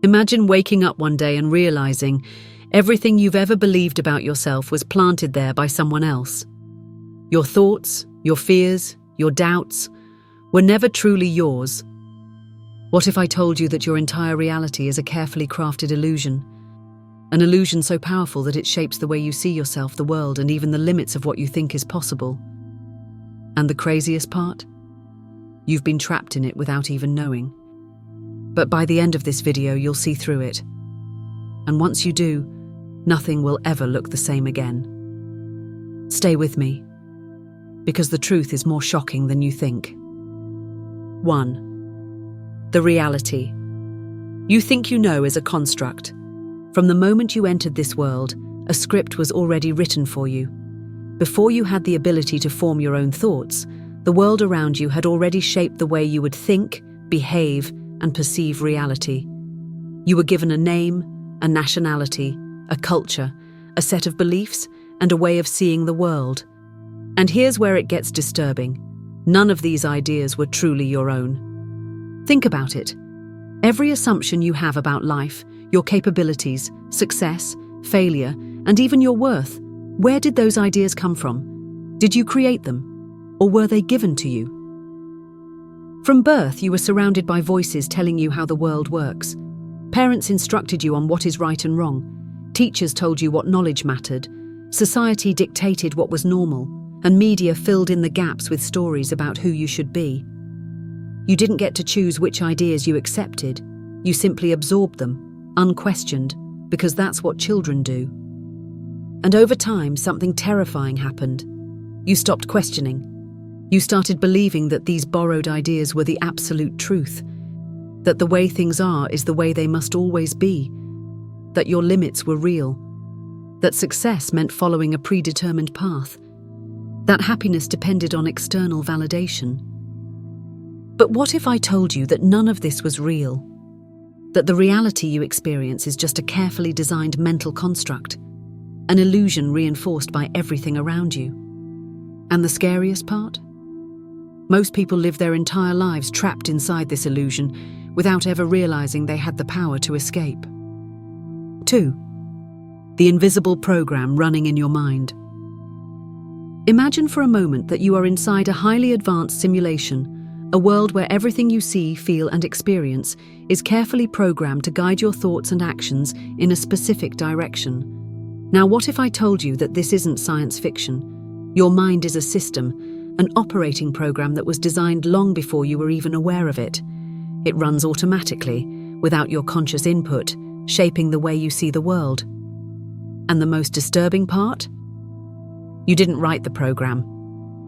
Imagine waking up one day and realizing everything you've ever believed about yourself was planted there by someone else. Your thoughts, your fears, your doubts were never truly yours. What if I told you that your entire reality is a carefully crafted illusion? An illusion so powerful that it shapes the way you see yourself, the world, and even the limits of what you think is possible. And the craziest part? You've been trapped in it without even knowing. But by the end of this video, you'll see through it. And once you do, nothing will ever look the same again. Stay with me, because the truth is more shocking than you think. 1. The reality. You think you know is a construct. From the moment you entered this world, a script was already written for you. Before you had the ability to form your own thoughts, the world around you had already shaped the way you would think, behave, and perceive reality. You were given a name, a nationality, a culture, a set of beliefs, and a way of seeing the world. And here's where it gets disturbing. None of these ideas were truly your own. Think about it. Every assumption you have about life, your capabilities, success, failure, and even your worth, where did those ideas come from? Did you create them? Or were they given to you? From birth, you were surrounded by voices telling you how the world works. Parents instructed you on what is right and wrong. Teachers told you what knowledge mattered. Society dictated what was normal, and media filled in the gaps with stories about who you should be. You didn't get to choose which ideas you accepted. You simply absorbed them, unquestioned, because that's what children do. And over time, something terrifying happened. You stopped questioning. You started believing that these borrowed ideas were the absolute truth, that the way things are is the way they must always be, that your limits were real, that success meant following a predetermined path, that happiness depended on external validation. But what if I told you that none of this was real? That the reality you experience is just a carefully designed mental construct, an illusion reinforced by everything around you. And the scariest part? Most people live their entire lives trapped inside this illusion without ever realizing they had the power to escape. 2. The invisible program running in your mind. Imagine for a moment that you are inside a highly advanced simulation, a world where everything you see, feel, and experience is carefully programmed to guide your thoughts and actions in a specific direction. Now, what if I told you that this isn't science fiction? Your mind is a system, an operating program that was designed long before you were even aware of it. It runs automatically, without your conscious input, shaping the way you see the world. And the most disturbing part? You didn't write the program.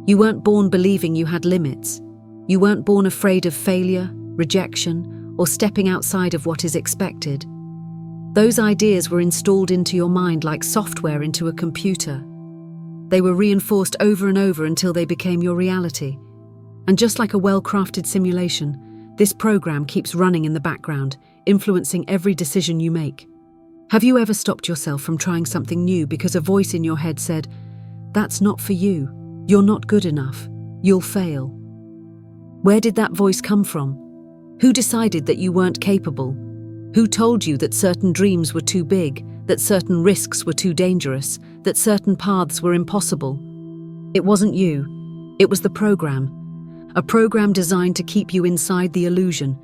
You weren't born believing you had limits. You weren't born afraid of failure, rejection, or stepping outside of what is expected. Those ideas were installed into your mind like software into a computer. They were reinforced over and over until they became your reality. And just like a well-crafted simulation, this program keeps running in the background, influencing every decision you make. Have you ever stopped yourself from trying something new because a voice in your head said, "That's not for you. You're not good enough. You'll fail"? Where did that voice come from? Who decided that you weren't capable? Who told you that certain dreams were too big, that certain risks were too dangerous, that certain paths were impossible? It wasn't you. It was the program. A program designed to keep you inside the illusion.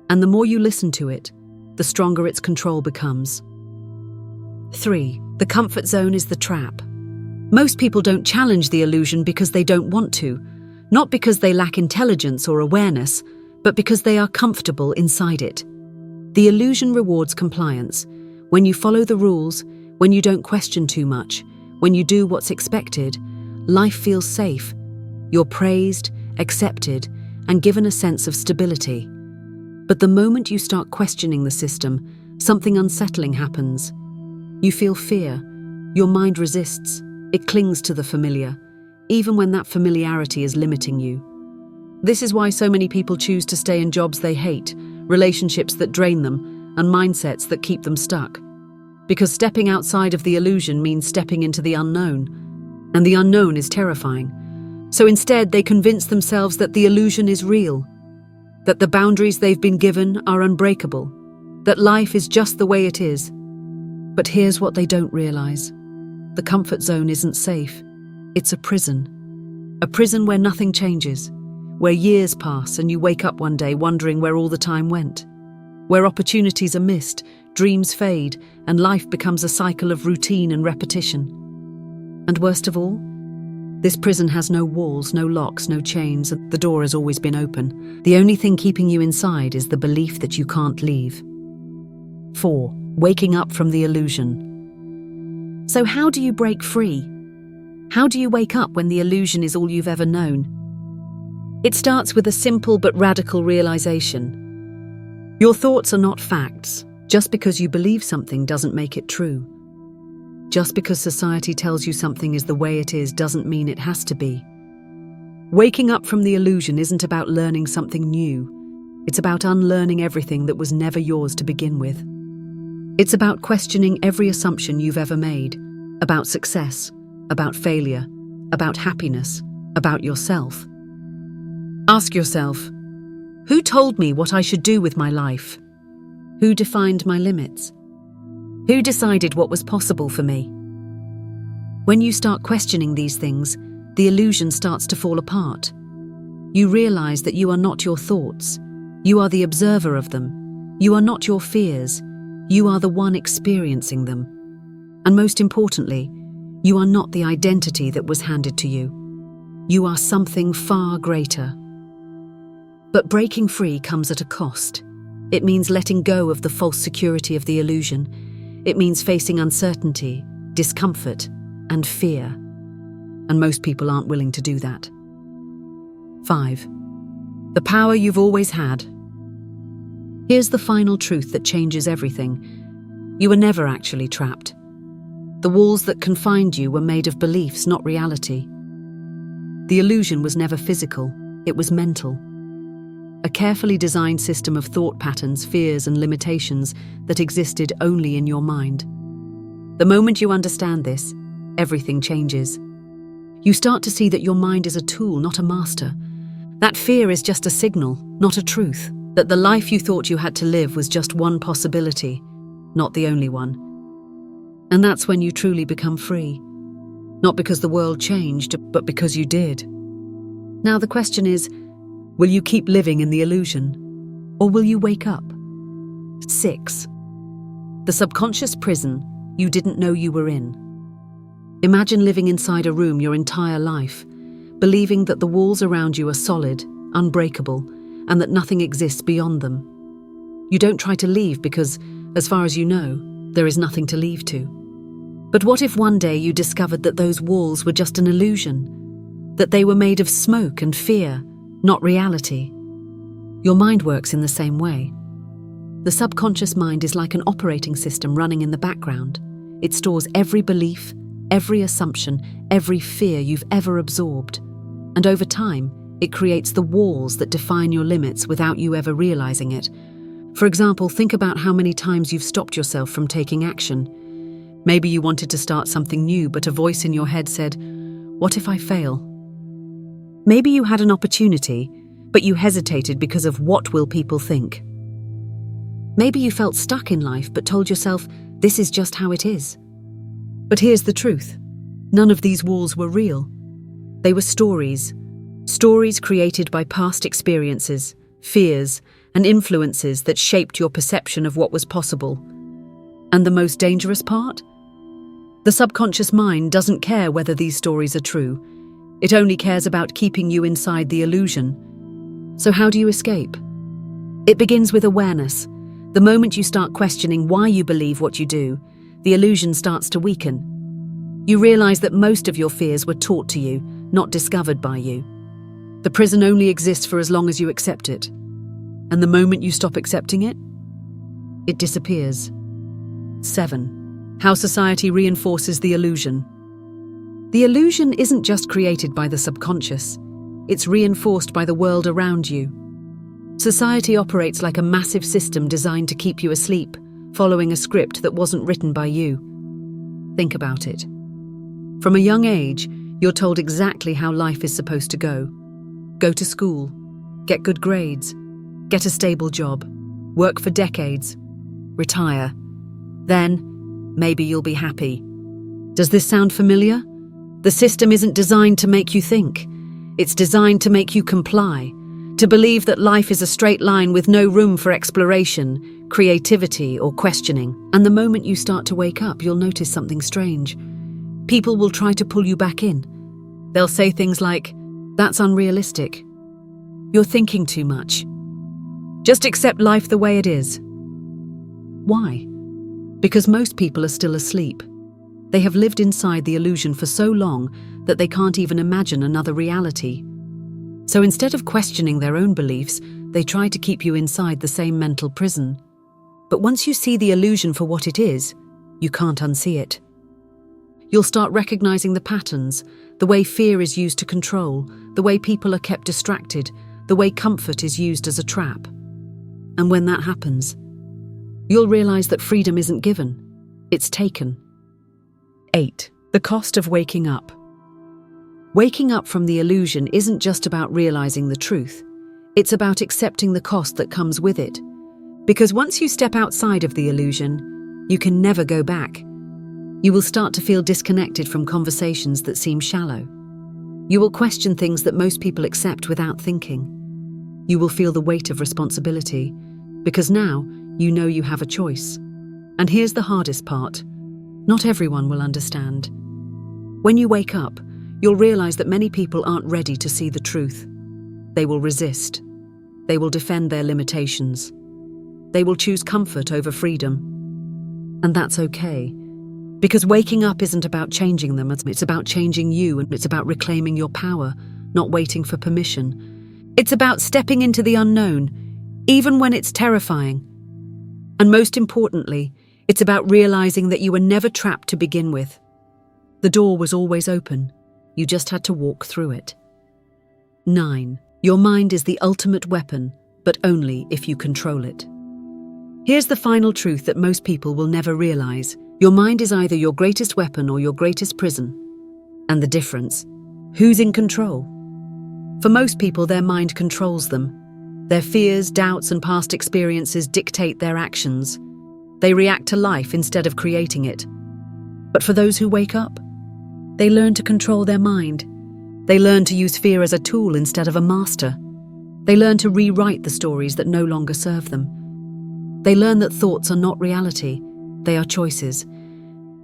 And the more you listen to it, the stronger its control becomes. 3. The comfort zone is the trap. Most people don't challenge the illusion because they don't want to. Not because they lack intelligence or awareness, but because they are comfortable inside it. The illusion rewards compliance. When you follow the rules, when you don't question too much, when you do what's expected, life feels safe. You're praised, accepted, and given a sense of stability. But the moment you start questioning the system, something unsettling happens. You feel fear. Your mind resists. It clings to the familiar, even when that familiarity is limiting you. This is why so many people choose to stay in jobs they hate, relationships that drain them, and mindsets that keep them stuck. Because stepping outside of the illusion means stepping into the unknown, and the unknown is terrifying. So instead, they convince themselves that the illusion is real, that the boundaries they've been given are unbreakable, that life is just the way it is. But here's what they don't realize. The comfort zone isn't safe. It's a prison. A prison where nothing changes, where years pass and you wake up one day wondering where all the time went, where opportunities are missed, dreams fade, and life becomes a cycle of routine and repetition. And worst of all, this prison has no walls, no locks, no chains, and the door has always been open. The only thing keeping you inside is the belief that you can't leave. 4. Waking up from the illusion. So how do you break free? How do you wake up when the illusion is all you've ever known? It starts with a simple but radical realization. Your thoughts are not facts. Just because you believe something doesn't make it true. Just because society tells you something is the way it is doesn't mean it has to be. Waking up from the illusion isn't about learning something new. It's about unlearning everything that was never yours to begin with. It's about questioning every assumption you've ever made, about success, about failure, about happiness, about yourself. Ask yourself, who told me what I should do with my life? Who defined my limits? Who decided what was possible for me? When you start questioning these things, the illusion starts to fall apart. You realize that you are not your thoughts. You are the observer of them. You are not your fears. You are the one experiencing them. And most importantly, you are not the identity that was handed to you. You are something far greater. But breaking free comes at a cost. It means letting go of the false security of the illusion. It means facing uncertainty, discomfort, and fear. And most people aren't willing to do that. 5. The power you've always had. Here's the final truth that changes everything. You were never actually trapped. The walls that confined you were made of beliefs, not reality. The illusion was never physical, it was mental. A carefully designed system of thought patterns, fears, and limitations that existed only in your mind. The moment you understand this, everything changes. You start to see that your mind is a tool, not a master. That fear is just a signal, not a truth. That the life you thought you had to live was just one possibility, not the only one. And that's when you truly become free. Not because the world changed, but because you did. Now the question is, will you keep living in the illusion? Or will you wake up? 6. The subconscious prison you didn't know you were in. Imagine living inside a room your entire life, believing that the walls around you are solid, unbreakable, and that nothing exists beyond them. You don't try to leave because, as far as you know, there is nothing to leave to. But what if one day you discovered that those walls were just an illusion? That they were made of smoke and fear, not reality? Your mind works in the same way. The subconscious mind is like an operating system running in the background. It stores every belief, every assumption, every fear you've ever absorbed. And over time, it creates the walls that define your limits without you ever realizing it. For example, think about how many times you've stopped yourself from taking action. Maybe you wanted to start something new, but a voice in your head said, "What if I fail?" Maybe you had an opportunity, but you hesitated because of what will people think. Maybe you felt stuck in life, but told yourself, this is just how it is. But here's the truth. None of these walls were real. They were stories. Stories created by past experiences, fears, and influences that shaped your perception of what was possible. And the most dangerous part? The subconscious mind doesn't care whether these stories are true. It only cares about keeping you inside the illusion. So how do you escape? It begins with awareness. The moment you start questioning why you believe what you do, the illusion starts to weaken. You realize that most of your fears were taught to you, not discovered by you. The prison only exists for as long as you accept it. And the moment you stop accepting it, it disappears. 7. How society reinforces the illusion. The illusion isn't just created by the subconscious. It's reinforced by the world around you. Society operates like a massive system designed to keep you asleep, following a script that wasn't written by you. Think about it. From a young age, you're told exactly how life is supposed to go. Go to school, get good grades, get a stable job, work for decades, retire. Then, maybe you'll be happy. Does this sound familiar? The system isn't designed to make you think. It's designed to make you comply, to believe that life is a straight line with no room for exploration, creativity, or questioning. And the moment you start to wake up, you'll notice something strange. People will try to pull you back in. They'll say things like, "That's unrealistic. You're thinking too much. Just accept life the way it is." Why? Because most people are still asleep. They have lived inside the illusion for so long that they can't even imagine another reality. So instead of questioning their own beliefs, they try to keep you inside the same mental prison. But once you see the illusion for what it is, you can't unsee it. You'll start recognizing the patterns, the way fear is used to control, the way people are kept distracted, the way comfort is used as a trap. And when that happens, you'll realize that freedom isn't given, it's taken. 8. The cost of waking up. Waking up from the illusion isn't just about realizing the truth. It's about accepting the cost that comes with it. Because once you step outside of the illusion, you can never go back. You will start to feel disconnected from conversations that seem shallow. You will question things that most people accept without thinking. You will feel the weight of responsibility, because now you know you have a choice. And here's the hardest part. Not everyone will understand. When you wake up, you'll realize that many people aren't ready to see the truth. They will resist. They will defend their limitations. They will choose comfort over freedom. And that's okay. Because waking up isn't about changing them, it's about changing you, and it's about reclaiming your power, not waiting for permission. It's about stepping into the unknown, even when it's terrifying. And most importantly, it's about realizing that you were never trapped to begin with. The door was always open. You just had to walk through it. 9. Your mind is the ultimate weapon, but only if you control it. Here's the final truth that most people will never realize. Your mind is either your greatest weapon or your greatest prison. And the difference? Who's in control? For most people, their mind controls them. Their fears, doubts, and past experiences dictate their actions. They react to life instead of creating it. But for those who wake up, they learn to control their mind. They learn to use fear as a tool instead of a master. They learn to rewrite the stories that no longer serve them. They learn that thoughts are not reality, they are choices.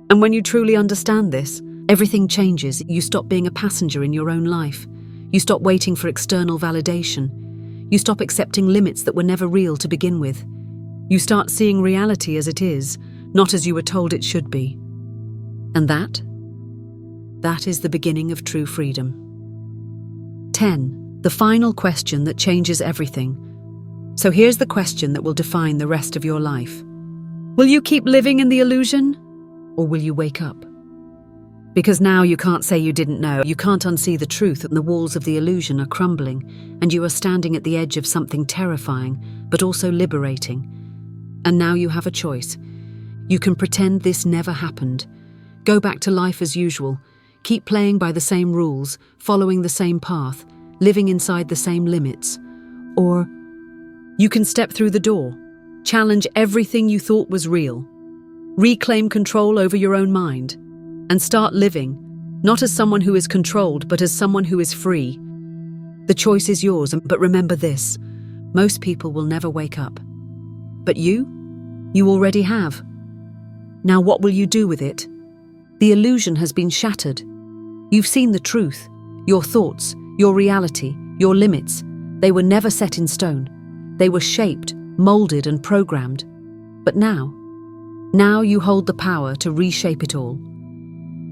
And when you truly understand this, everything changes. You stop being a passenger in your own life. You stop waiting for external validation. You stop accepting limits that were never real to begin with. You start seeing reality as it is, not as you were told it should be. And that is the beginning of true freedom. 10. The final question that changes everything. So here's the question that will define the rest of your life. Will you keep living in the illusion, or will you wake up? Because now you can't say you didn't know. You can't unsee the truth, and the walls of the illusion are crumbling, and you are standing at the edge of something terrifying, but also liberating. And now you have a choice. You can pretend this never happened. Go back to life as usual. Keep playing by the same rules, following the same path, living inside the same limits. Or you can step through the door, challenge everything you thought was real, reclaim control over your own mind, and start living, not as someone who is controlled, but as someone who is free. The choice is yours, but remember this: most people will never wake up. But you already have. Now what will you do with it? The illusion has been shattered. You've seen the truth, your thoughts, your reality, your limits. They were never set in stone. They were shaped, molded, and programmed. But now you hold the power to reshape it all.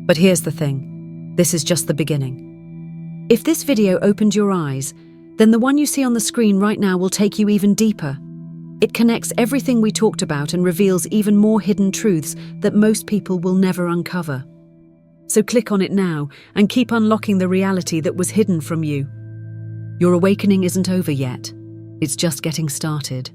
But here's the thing, this is just the beginning. If this video opened your eyes, then the one you see on the screen right now will take you even deeper. It connects everything we talked about and reveals even more hidden truths that most people will never uncover. So click on it now and keep unlocking the reality that was hidden from you. Your awakening isn't over yet. It's just getting started.